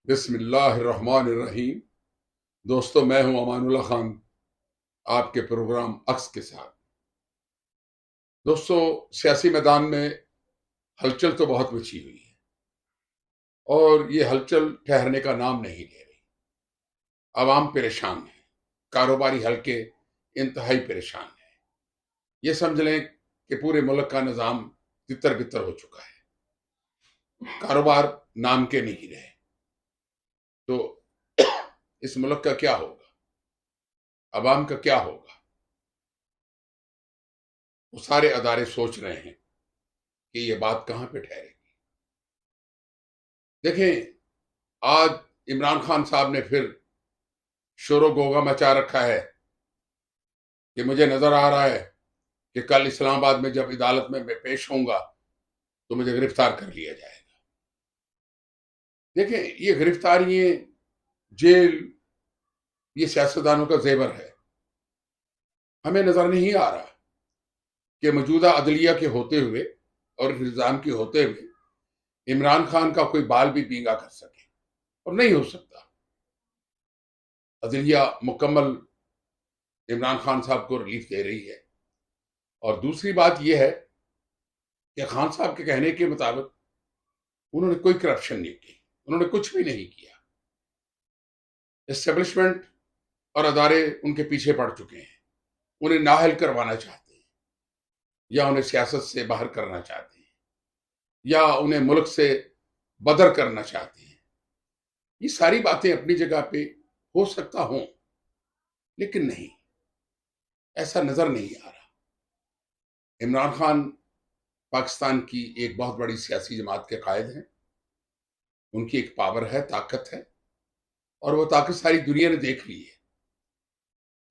بسم اللہ الرحمن الرحیم۔ دوستو، میں ہوں امان اللہ خان، آپ کے پروگرام عکس کے ساتھ۔ دوستو، سیاسی میدان میں ہلچل تو بہت مچی ہوئی ہے اور یہ ہلچل ٹھہرنے کا نام نہیں لے رہی۔ عوام پریشان ہے، کاروباری حلقے انتہائی پریشان ہیں۔ یہ سمجھ لیں کہ پورے ملک کا نظام تتر بتر ہو چکا ہے، کاروبار نام کے نہیں رہے۔ تو اس ملک کا کیا ہوگا، عوام کا کیا ہوگا؟ وہ سارے ادارے سوچ رہے ہیں کہ یہ بات کہاں پہ ٹھہرے گی۔ دیکھیں، آج عمران خان صاحب نے پھر شور و گوگا مچا رکھا ہے کہ مجھے نظر آ رہا ہے کہ کل اسلام آباد میں جب عدالت میں پیش ہوں گا تو مجھے گرفتار کر لیا جائے گا۔ دیکھیں، یہ گرفتاریاں، جیل، یہ سیاستدانوں کا زیور ہے۔ ہمیں نظر نہیں آ رہا کہ موجودہ عدلیہ کے ہوتے ہوئے اور نظام کے ہوتے ہوئے عمران خان کا کوئی بال بھی بینگا کر سکے، اور نہیں ہو سکتا۔ عدلیہ مکمل عمران خان صاحب کو ریلیف دے رہی ہے۔ اور دوسری بات یہ ہے کہ خان صاحب کے کہنے کے مطابق انہوں نے کوئی کرپشن نہیں کی، انہوں نے کچھ بھی نہیں کیا۔ اسٹیبلشمنٹ اور ادارے ان کے پیچھے پڑ چکے ہیں، انہیں نااہل کروانا چاہتے ہیں، یا انہیں سیاست سے باہر کرنا چاہتے ہیں، یا انہیں ملک سے بدر کرنا چاہتے ہیں۔ یہ ساری باتیں اپنی جگہ پہ ہو سکتا ہوں، لیکن نہیں، ایسا نظر نہیں آ رہا۔ عمران خان پاکستان کی ایک بہت بڑی سیاسی جماعت کے قائد ہیں، ان کی ایک پاور ہے، طاقت ہے، اور وہ طاقت ساری دنیا نے دیکھ لی ہے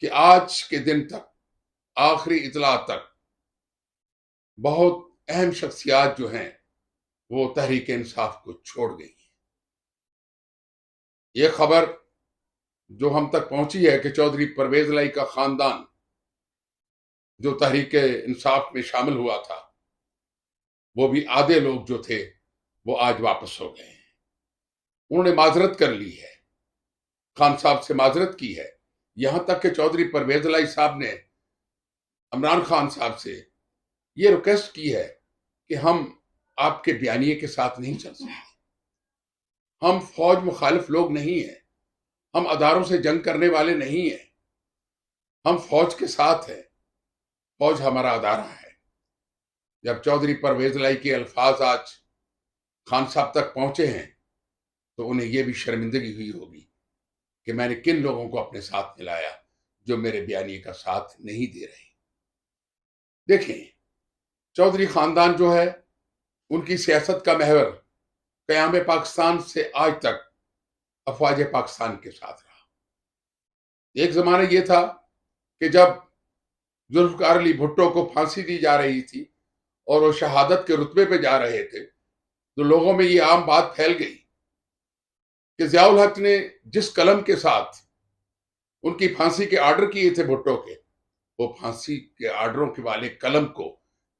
کہ آج کے دن تک، آخری اطلاع تک، بہت اہم شخصیات جو ہیں وہ تحریک انصاف کو چھوڑ گئی ہیں۔ یہ خبر جو ہم تک پہنچی ہے کہ چودھری پرویز الہی کا خاندان جو تحریک انصاف میں شامل ہوا تھا، وہ بھی آدھے لوگ جو تھے وہ آج واپس ہو گئے ہیں۔ انہوں نے معذرت کر لی ہے، خان صاحب سے معذرت کی ہے، یہاں تک کہ چودھری پرویز الہی صاحب نے عمران خان صاحب سے یہ ریکویسٹ کی ہے کہ ہم آپ کے بیانیے کے ساتھ نہیں چل سکتے، ہم فوج مخالف لوگ نہیں ہیں، ہم اداروں سے جنگ کرنے والے نہیں ہیں، ہم فوج کے ساتھ ہیں، فوج ہمارا ادارہ ہے۔ جب چودھری پرویز الہی کے الفاظ آج خان صاحب تک پہنچے ہیں تو انہیں یہ بھی شرمندگی ہوئی ہوگی کہ میں نے کن لوگوں کو اپنے ساتھ ملایا جو میرے بیانیے کا ساتھ نہیں دے رہے۔ دیکھیں، چودھری خاندان جو ہے، ان کی سیاست کا محور قیام پاکستان سے آج تک افواج پاکستان کے ساتھ رہا۔ ایک زمانہ یہ تھا کہ جب ذوالفقار علی بھٹو کو پھانسی دی جا رہی تھی اور وہ شہادت کے رتبے پہ جا رہے تھے، تو لوگوں میں یہ عام بات پھیل گئی کہ ضیاء الحق نے جس قلم کے ساتھ ان کی پھانسی کے آرڈر کیے تھے بھٹو کے، وہ پھانسی کے آرڈروں کے والے قلم کو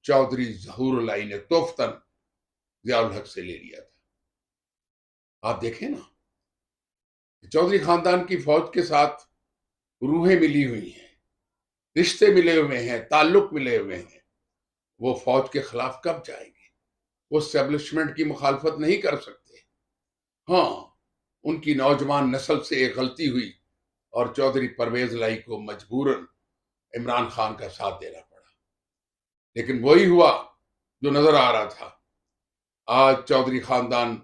چودھری ظہور الہی نے توفتاً ضیاء الحق سے لے لیا تھا۔ آپ دیکھیں نا، چودھری خاندان کی فوج کے ساتھ روحیں ملی ہوئی ہیں، رشتے ملے ہوئے ہیں، تعلق ملے ہوئے ہیں، وہ فوج کے خلاف کب جائیں گے؟ وہ اسٹیبلشمنٹ کی مخالفت نہیں کر سکتے۔ ہاں، ان کی نوجوان نسل سے ایک غلطی ہوئی اور چودھری پرویز الہی کو مجبوراً عمران خان کا ساتھ دینا پڑا، لیکن وہی ہوا جو نظر آ رہا تھا۔ آج چودھری خاندان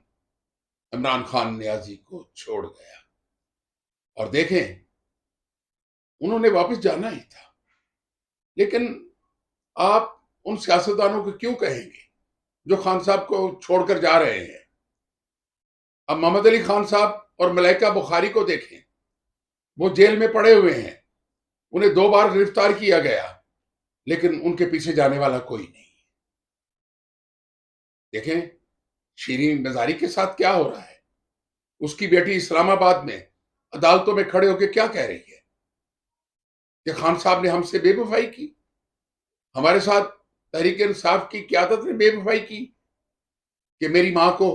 عمران خان نیازی کو چھوڑ گیا، اور دیکھیں، انہوں نے واپس جانا ہی تھا، لیکن آپ ان سیاستدانوں کو کیوں کہیں گے جو خان صاحب کو چھوڑ کر جا رہے ہیں؟ اب محمد علی خان صاحب اور ملائکہ بخاری کو دیکھیں، وہ جیل میں پڑے ہوئے ہیں، انہیں 2 بار گرفتار کیا گیا، لیکن ان کے پیچھے جانے والا کوئی نہیں۔ دیکھیں، شیرین مزاری کے ساتھ کیا ہو رہا ہے۔ اس کی بیٹی اسلام آباد میں عدالتوں میں کھڑے ہو کے کیا کہہ رہی ہے کہ خان صاحب نے ہم سے بے وفائی کی، ہمارے ساتھ تحریک انصاف کی قیادت نے بے وفائی کی کہ میری ماں کو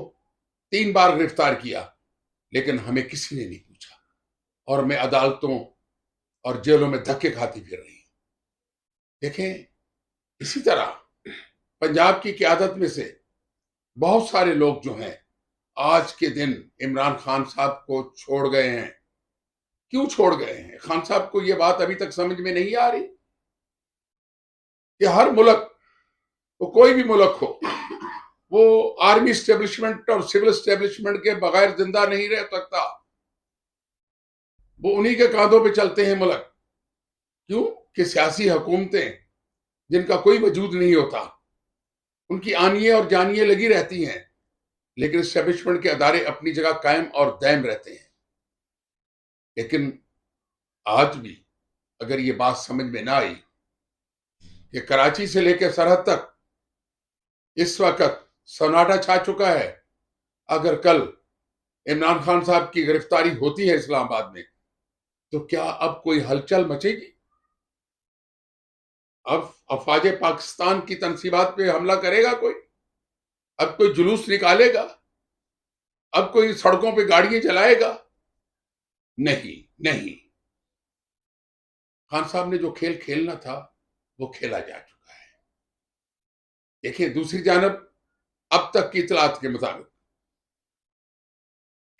3 بار گرفتار کیا، لیکن ہمیں کسی نے نہیں پوچھا، اور میں عدالتوں اور جیلوں میں دھکے کھاتی پھر رہی ہوں۔ دیکھیں، اسی طرح پنجاب کی قیادت میں سے بہت سارے لوگ جو ہیں آج کے دن عمران خان صاحب کو چھوڑ گئے ہیں۔ کیوں چھوڑ گئے ہیں؟ خان صاحب کو یہ بات ابھی تک سمجھ میں نہیں آ رہی کہ ہر ملک، وہ کوئی بھی ملک ہو، وہ آرمی اسٹیبلشمنٹ اور سول اسٹیبلشمنٹ کے بغیر زندہ نہیں رہ سکتا۔ وہ انہی کے کاندھوں پہ چلتے ہیں ملک۔ کیوں کہ سیاسی حکومتیں جن کا کوئی وجود نہیں ہوتا، ان کی آنیے اور جانیے لگی رہتی ہیں، لیکن اسٹیبلشمنٹ کے ادارے اپنی جگہ قائم اور دائم رہتے ہیں۔ لیکن آج بھی اگر یہ بات سمجھ میں نہ آئی کہ کراچی سے لے کے سرحد تک اس وقت سناٹا چھا چکا ہے، اگر کل عمران خان صاحب کی گرفتاری ہوتی ہے اسلام آباد میں، تو کیا اب کوئی ہلچل مچے گی؟ اب افواج پاکستان کی تنصیبات پہ حملہ کرے گا کوئی؟ اب کوئی جلوس نکالے گا؟ اب کوئی سڑکوں پہ گاڑیاں چلائے گا؟ نہیں، نہیں۔ خان صاحب نے جو کھیل کھیلنا تھا وہ کھیلا جا چکا ہے۔ دیکھیں، دوسری جانب اب تک کی اطلاعات کے مطابق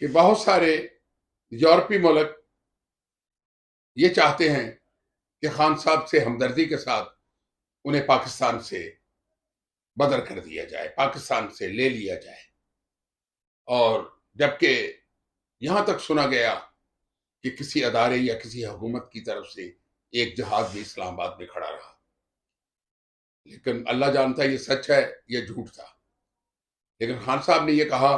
کہ بہت سارے یورپی ملک یہ چاہتے ہیں کہ خان صاحب سے ہمدردی کے ساتھ انہیں پاکستان سے بدر کر دیا جائے، پاکستان سے لے لیا جائے، اور جبکہ یہاں تک سنا گیا کہ کسی ادارے یا کسی حکومت کی طرف سے ایک جہاز بھی اسلام آباد میں کھڑا رہا۔ لیکن اللہ جانتا ہے یہ سچ ہے یہ جھوٹ تھا۔ لیکن خان صاحب نے یہ کہا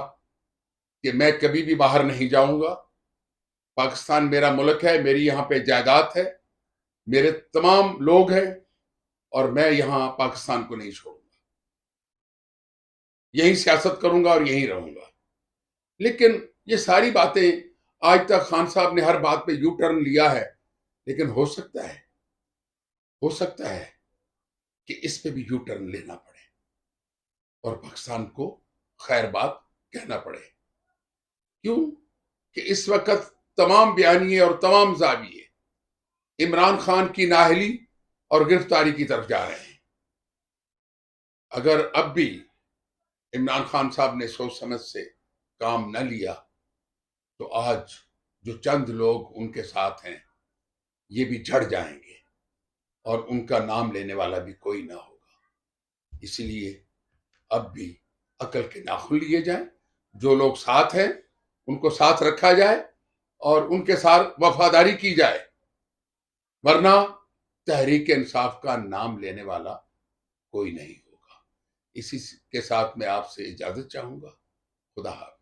کہ میں کبھی بھی باہر نہیں جاؤں گا، پاکستان میرا ملک ہے، میری یہاں پہ جائیداد ہے، میرے تمام لوگ ہیں، اور میں یہاں پاکستان کو نہیں چھوڑوں گا، یہیں سیاست کروں گا اور یہیں رہوں گا۔ لیکن یہ ساری باتیں آج تک خان صاحب نے ہر بات پہ یو ٹرن لیا ہے، لیکن ہو سکتا ہے کہ اس پہ بھی یو ٹرن لینا پڑے اور پاکستان کو خیر بات کہنا پڑے۔ کیوں کہ اس وقت تمام بیانیے اور تمام زاویے عمران خان کی نااہلی اور گرفتاری کی طرف جا رہے ہیں۔ اگر اب بھی عمران خان صاحب نے سوچ سمجھ سے کام نہ لیا تو آج جو چند لوگ ان کے ساتھ ہیں یہ بھی جھڑ جائیں گے اور ان کا نام لینے والا بھی کوئی نہ ہوگا۔ اس لیے اب بھی عقل کے ناخن لیے جائیں، جو لوگ ساتھ ہیں ان کو ساتھ رکھا جائے اور ان کے ساتھ وفاداری کی جائے، ورنہ تحریک انصاف کا نام لینے والا کوئی نہیں ہوگا۔ اسی کے ساتھ میں آپ سے اجازت چاہوں گا۔ خدا حافظ۔